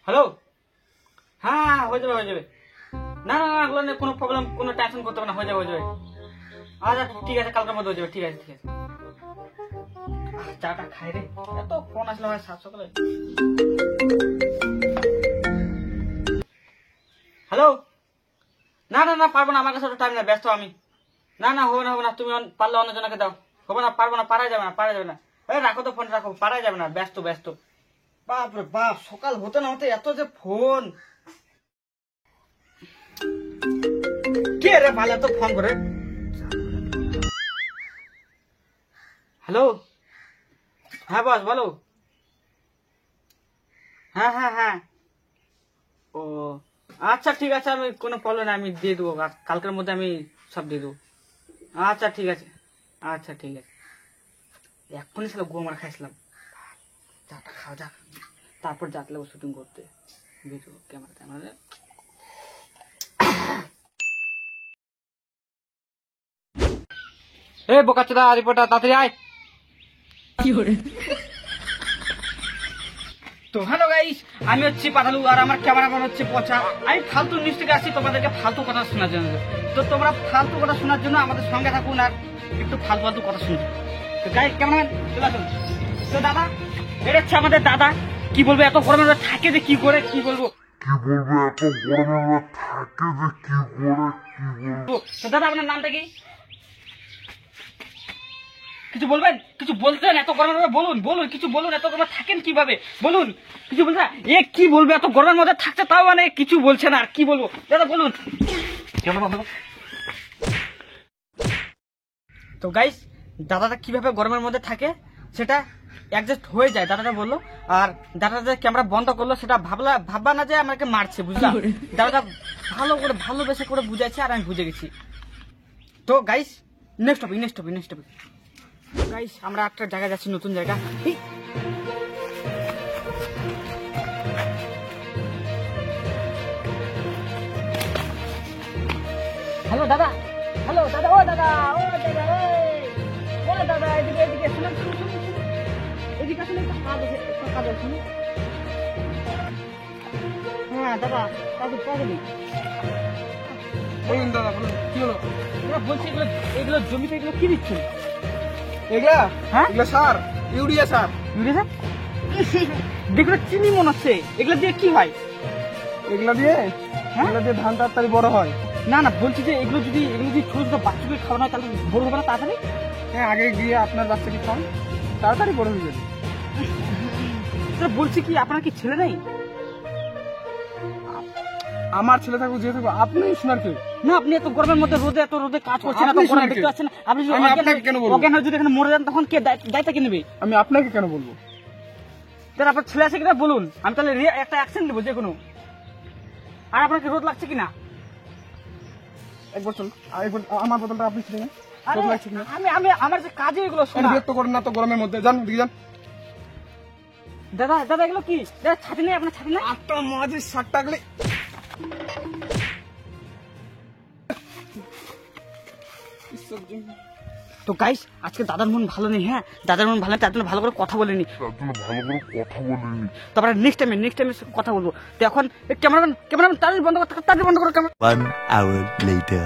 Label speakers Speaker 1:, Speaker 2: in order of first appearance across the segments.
Speaker 1: Hello, হ্যাঁ হয়ে যাবে হয়ে যাবে। না না না, কোনো প্রবলেম, কোনো টেনশন করতে হবে না, হয়ে যাবে হয়ে যাবে। আচ্ছা ঠিক আছে, কালকের মধ্যে হয়ে যাবে। ঠিক আছে ঠিক আছে। চাটা খাই রে, এত ফোন আসলে ভাই সাত সকালে। হ্যালো, না না না পারবো না, আমার কাছে টাইম না, ব্যস্ত আমি। না না হবে না হবে না, তুমি পারলে অন্যজনকে দাও। হবে না, পারবো না, পারা যাবে না, পারা যাবে না। এই রাখো তো ফোন, রাখো, পারা যাবে না, ব্যস্ত ব্যস্ত। বাপ রে বাপ, সকাল হতে না হতে এত যে ফোন। কে রে ভালো এত ফোন করে? হ্যালো, হ্যাঁ বস বলো। হ্যাঁ হ্যাঁ হ্যাঁ, ও আচ্ছা ঠিক আছে, আমি কোনো প্রবলেম না, আমি দিয়ে দেবো, কালকের মধ্যে আমি সব দিয়ে দেবো। আচ্ছা ঠিক আছে, আচ্ছা ঠিক আছে। এক্ষুনি ছিল গো মারা খাইছিলাম, চাটা খাওয়া যাক, তারপর যাতলে শুটিং করতে ভিডিও ক্যামেরা ট্যামেরা। এই বোকাচোদা রিপোর্টার, তাড়াতাড়ি আয়। তো হ্যালো গাইস, আমি হচ্ছি পাঠালু আর আমার ক্যামেরাম্যান হচ্ছে পচা। আমি ফালতু নিউজ থেকে আসছি তোমাদেরকে ফালতু কথা শোনার জন্য। তো তোমরা ফালতু কথা শোনার জন্য আমাদের সঙ্গে থাকুন আর একটু ফালতু ফালতু কথা শুনুন। তো গাইস ক্যামেরাম্যান চলে আসুন। তো দাদা, এটা হচ্ছে আমাদের দাদা। কি বলবো, এত গরমের মধ্যে থাকে যে কি করে, কি বলবো এত গরমের মধ্যে থাকে যে কি করে, কি বলবো। তো দাদা আপনার নামটা কি? কিছু বলবেন, কিছু বলতেন? এত গরমের মধ্যে বলুন বলুন, কিছু বলুন, এত গরমে থাকেন কিভাবে বলুন, কিছু বলছে। এ কি বলবে, এত গরমের মধ্যে থাকতে, তাও মানে কিছু বলছে না, আর কি বলবো দাদা বলুন। তো গাইস, দাদাটা কিভাবে গরমের মধ্যে থাকে সেটা অ্যাডজাস্ট হয়ে যায়, দাদাটা বললো। আর দাদাটা যে ক্যামেরা বন্ধ করলো সেটা ভাববা না যে আমাকে মারছে, বুঝলাম। দাদাটা ভালো করে ভালোবেসে করে বুঝাইছে আর আমি বুঝে গেছি। তো গাইস, নেক্সট টপিক গাইস, আমরা একটা জায়গায় যাচ্ছি, নতুন জায়গা। হ্যালো দাদা, হ্যালো দাদা, ও দাদা, ও দাদা, ও দাদা, এদিকে এদিকে শুনুন, এদিকে আসলে একটা কাজ আছে, শুনুন। হ্যাঁ দাদা, তাড়াতাড়ি বলুন দাদা, বলুন কি হলো? বলছি এগুলো জমিতে এগুলো কি দিচ্ছেন? এগুলা, হ্যাঁ এগুলো সার, ইউরিয়া সার। দেখলো চিনি মনে হচ্ছে, এগুলো দিয়ে কি হয়? এগুলো দিয়ে ধান তাড়াতাড়ি বড় হয়। না না, বলছি যে এগুলো যদি ছোট ছোট বাচ্চাকে খাওয়ানো হয় তাহলে বড় হবে না তাড়াতাড়ি? হ্যাঁ, আগে গিয়ে আপনার বাচ্চাকে খাওয়ান, তাড়াতাড়ি বড় হয়ে যাবে। বলছি কি, আপনার কি ছেলে নেই? আমার ছেলে থাকুক যে থাকুক, আপনি শোনার কে? না, আপনি এত গরমের মধ্যে এত রোদে কাজ করছেন, দেখতে পাচ্ছেন। আপনি অজ্ঞান হয়ে যদি এখানে মরে যান তখন কে দায়িত্ব কে নেবে? আমি আপনাকে কেন বলবো? তাহলে আপনার ছেলে আছে কিনা বলুন, আমি তাহলে একটা অ্যাকশন নেবো যে কোনো। আর আপনার কি রোদ লাগছে কিনা? একবার চল, আমার বোতলটা আপনি ছিলেন, রোদ লাগছে কিনা? আমি আমার যে কাজে এগুলো বিরক্ত করেন না তো গরমের মধ্যে, যান দিকে যান। দাদা এগুলো কি? দাদা ছাতি নেই আপনার? ছাতি নেই? একটা মাঝে 60 টাকলে। তো গাইস, আজকে দাদার মন ভালো নেই। হ্যাঁ, দাদার মন ভালো নেই, তার জন্য ভালো করে কথা বলিনি। তারপরে নেক্সট টাইমে কথা বলবো। তো এখন ক্যামেরাম্যান তাড়াতাড়ি বন্ধ করো ক্যামেরা।
Speaker 2: 1 hour later.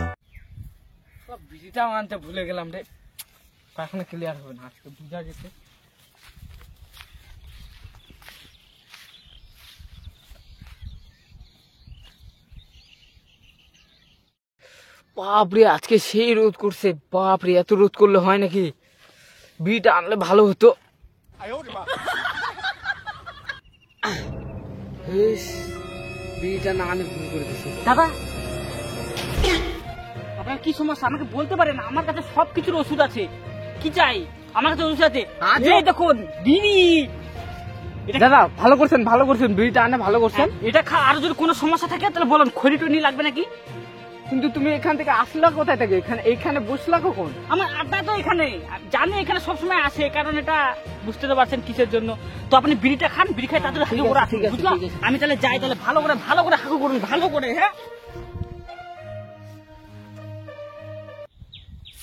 Speaker 1: সব ভিডিওটা আনতে ভুলে গেলাম রে, এখন ক্লিয়ার হবে না, আজকে বুঝা গেছে। বাপরে, আজকে সেই রোদ করছে। বাপরে, এত রোদ করলে হয় নাকি? বিড়িটা আনলে ভালো হতো। বিড়িটা না আনে ভুল করে দিছি। দাদা, আপনার কি সমস্যা আমাকে বলতে পারেন? আমার কাছে সবকিছুর ওষুধ আছে, কি চাই? আমার কাছে ওষুধ আছে, দেখুন বিড়ি। দাদা ভালো করছেন, বিড়িটা আনে ভালো করছেন। এটা খা, আর যদি কোনো সমস্যা থাকে তাহলে বলুন, খড়ি টড়ি লাগবে নাকি? কিন্তু তুমি এখান থেকে আসলা কোথায় থেকে? এইখানে বসলা কখন? আমার আড্ডা তো এখানে, জানি এখানে সবসময় আসে, কারণ এটা বুঝতে তো পারছেন কিসের জন্য। তো আপনি বিড়িটা খান, বিড়ি খাই তাদের হাগু করে আসি, বুঝলাম। আমি তাহলে যাই, তাহলে ভালো করে হাগু করুন, ভালো করে। হ্যাঁ,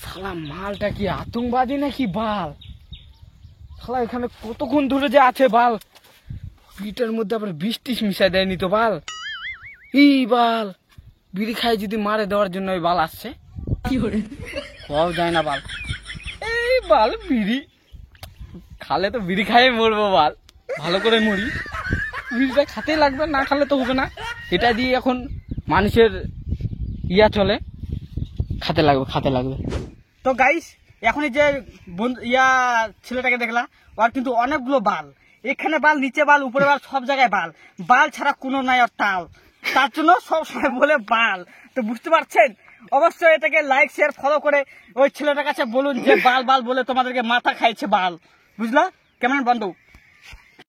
Speaker 2: শালা মালটা কি আতঙ্কবাদী নাকি বাল? শালা এখানে কতক্ষণ ধরে যে আছে বাল, বিড়িটার মধ্যে আবার বিষ টিস মিশাই দেয়নি তো বাল? এই বাল বিড়ি খাই যদি মারে দেওয়ার জন্য ওই বাল আসছে, কি করে খাওয়াও যায় না বাল। এই বাল বিড়ি খালে তো বিড়ি খাই মরবো বাল, ভালো করে মরি। বিড়িটা খাতেই লাগবে, না খালে তো হবে না। এটা দিয়ে এখন মানুষের ইয়া চলে, খাতে লাগবে খাতে লাগবে।
Speaker 1: তো গাইস এখন যে ছেলেটাকে দেখলা, ওর কিন্তু অনেকগুলো বাল, এখানে বাল, নিচে বাল, উপরে বাল, সব জায়গায় বাল। বাল ছাড়া কোনো নাই আর তাল, তার জন্য সব সময় বলে বাল। তো বুঝতে পারছেন? অবশ্যই এটাকে লাইক শেয়ার ফলো করে ওই ছেলেটার কাছে বলুন যে বাল বাল বলে তোমাদেরকে মাথা খাইছে বাল। বুঝলা? কেমন বন্ধু?